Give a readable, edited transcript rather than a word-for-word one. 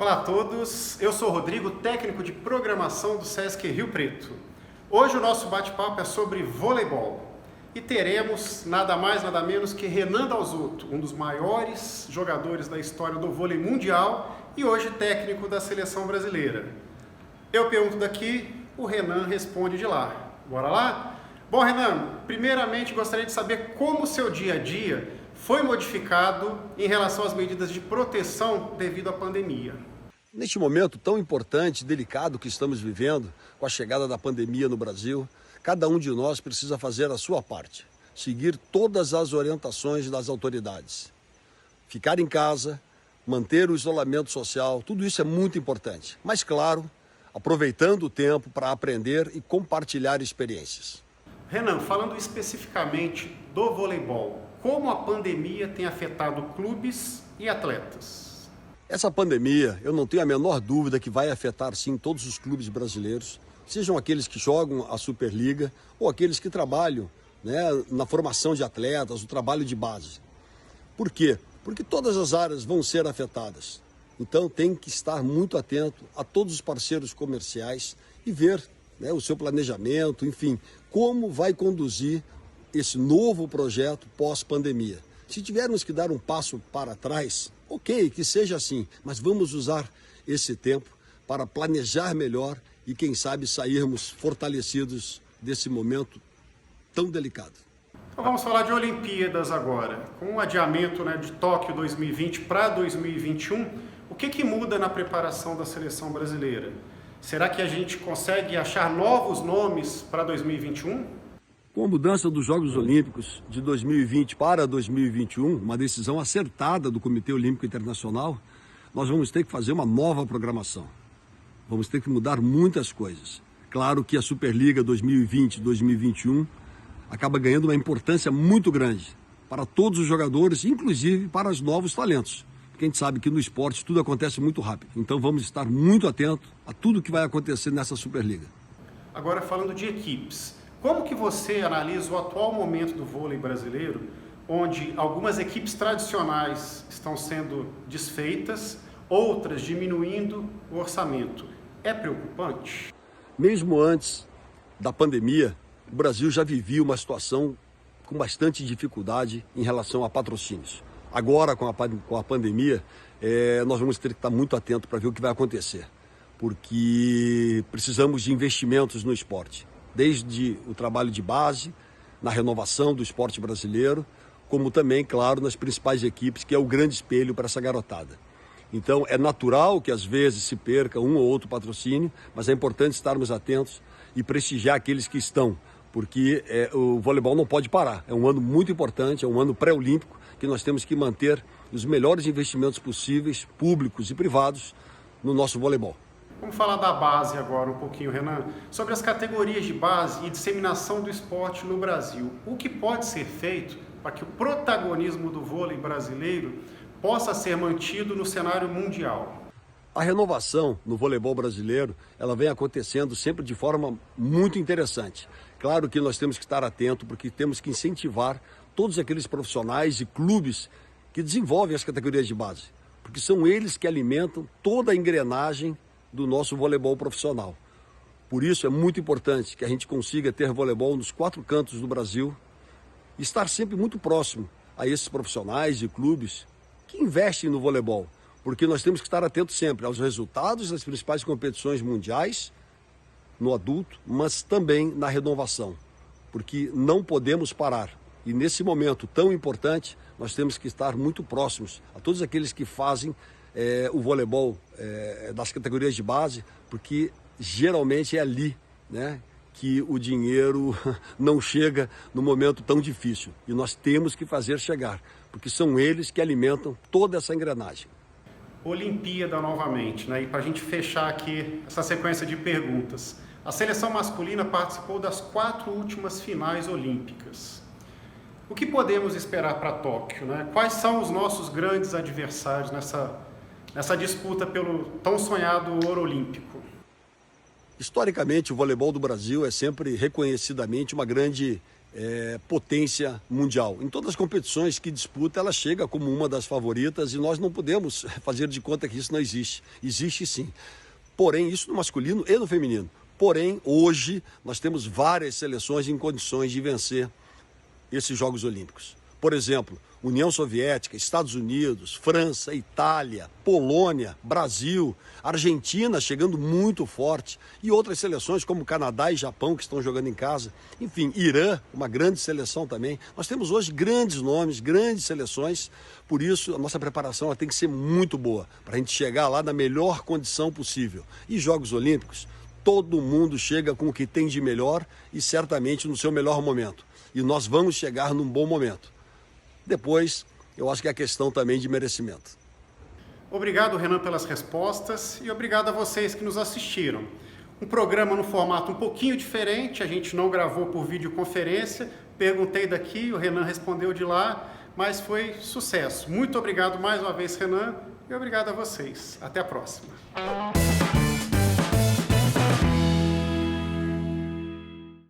Olá a todos, eu sou o Rodrigo, técnico de programação do Sesc Rio Preto. Hoje o nosso bate-papo é sobre voleibol e teremos nada mais nada menos que Renan Dalzotto, um dos maiores jogadores da história do vôlei mundial e hoje técnico da seleção brasileira. Eu pergunto daqui, o Renan responde de lá. Bora lá? Bom, Renan, primeiramente gostaria de saber como o seu dia a dia foi modificado em relação às medidas de proteção devido à pandemia. Neste momento tão importante e delicado que estamos vivendo, com a chegada da pandemia no Brasil, cada um de nós precisa fazer a sua parte, seguir todas as orientações das autoridades. Ficar em casa, manter o isolamento social, tudo isso é muito importante. Mas, claro, aproveitando o tempo para aprender e compartilhar experiências. Renan, falando especificamente do voleibol, como a pandemia tem afetado clubes e atletas? Essa pandemia, eu não tenho a menor dúvida que vai afetar sim todos os clubes brasileiros, sejam aqueles que jogam a Superliga ou aqueles que trabalham, na formação de atletas, o trabalho de base. Por quê? Porque todas as áreas vão ser afetadas. Então tem que estar muito atento a todos os parceiros comerciais e ver o seu planejamento, enfim, como vai conduzir esse novo projeto pós-pandemia. Se tivermos que dar um passo para trás, ok, que seja assim, mas vamos usar esse tempo para planejar melhor e, quem sabe, sairmos fortalecidos desse momento tão delicado. Então vamos falar de Olimpíadas agora. Com o adiamento de Tóquio 2020 para 2021, o que muda na preparação da seleção brasileira? Será que a gente consegue achar novos nomes para 2021? Com a mudança dos Jogos Olímpicos de 2020 para 2021, uma decisão acertada do Comitê Olímpico Internacional, nós vamos ter que fazer uma nova programação. Vamos ter que mudar muitas coisas. Claro que a Superliga 2020-2021 acaba ganhando uma importância muito grande para todos os jogadores, inclusive para os novos talentos. Porque a gente sabe que no esporte tudo acontece muito rápido. Então vamos estar muito atentos a tudo que vai acontecer nessa Superliga. Agora falando de equipes. Como que você analisa o atual momento do vôlei brasileiro, onde algumas equipes tradicionais estão sendo desfeitas, outras diminuindo o orçamento? É preocupante? Mesmo antes da pandemia, o Brasil já vivia uma situação com bastante dificuldade em relação a patrocínios. Agora, com a pandemia, nós vamos ter que estar muito atentos para ver o que vai acontecer, porque precisamos de investimentos no esporte. Desde o trabalho de base, na renovação do esporte brasileiro, como também, claro, nas principais equipes, que é o grande espelho para essa garotada. Então, é natural que às vezes se perca um ou outro patrocínio, mas é importante estarmos atentos e prestigiar aqueles que estão, porque o voleibol não pode parar. É um ano muito importante, é um ano pré-olímpico, que nós temos que manter os melhores investimentos possíveis, públicos e privados, no nosso voleibol. Vamos falar da base agora um pouquinho, Renan, sobre as categorias de base e disseminação do esporte no Brasil. O que pode ser feito para que o protagonismo do vôlei brasileiro possa ser mantido no cenário mundial? A renovação no voleibol brasileiro, ela vem acontecendo sempre de forma muito interessante. Claro que nós temos que estar atentos, porque temos que incentivar todos aqueles profissionais e clubes que desenvolvem as categorias de base, porque são eles que alimentam toda a engrenagem do nosso voleibol profissional. Por isso é muito importante que a gente consiga ter voleibol nos 4 cantos do Brasil e estar sempre muito próximo a esses profissionais e clubes que investem no voleibol, porque nós temos que estar atentos sempre aos resultados das principais competições mundiais no adulto, mas também na renovação, porque não podemos parar. E nesse momento tão importante, nós temos que estar muito próximos a todos aqueles que fazem o voleibol das categorias de base, porque geralmente é ali que o dinheiro não chega no momento tão difícil. E nós temos que fazer chegar, porque são eles que alimentam toda essa engrenagem. Olimpíada novamente, e para a gente fechar aqui essa sequência de perguntas. A seleção masculina participou das 4 últimas finais olímpicas. O que podemos esperar para Tóquio? Quais são os nossos grandes adversários nessa disputa pelo tão sonhado ouro olímpico? Historicamente, o voleibol do Brasil é sempre reconhecidamente uma grande potência mundial. Em todas as competições que disputa, ela chega como uma das favoritas e nós não podemos fazer de conta que isso não existe. Existe sim. Porém, isso no masculino e no feminino. Porém, hoje, nós temos várias seleções em condições de vencer esses Jogos Olímpicos. Por exemplo, União Soviética, Estados Unidos, França, Itália, Polônia, Brasil, Argentina chegando muito forte e outras seleções como Canadá e Japão que estão jogando em casa. Enfim, Irã, uma grande seleção também. Nós temos hoje grandes nomes, grandes seleções, por isso a nossa preparação ela tem que ser muito boa para a gente chegar lá na melhor condição possível. E Jogos Olímpicos, todo mundo chega com o que tem de melhor e certamente no seu melhor momento. E nós vamos chegar num bom momento. Depois, eu acho que é questão também de merecimento. Obrigado, Renan, pelas respostas e obrigado a vocês que nos assistiram. Um programa no formato um pouquinho diferente, a gente não gravou por videoconferência, perguntei daqui, o Renan respondeu de lá, mas foi sucesso. Muito obrigado mais uma vez, Renan, e obrigado a vocês. Até a próxima.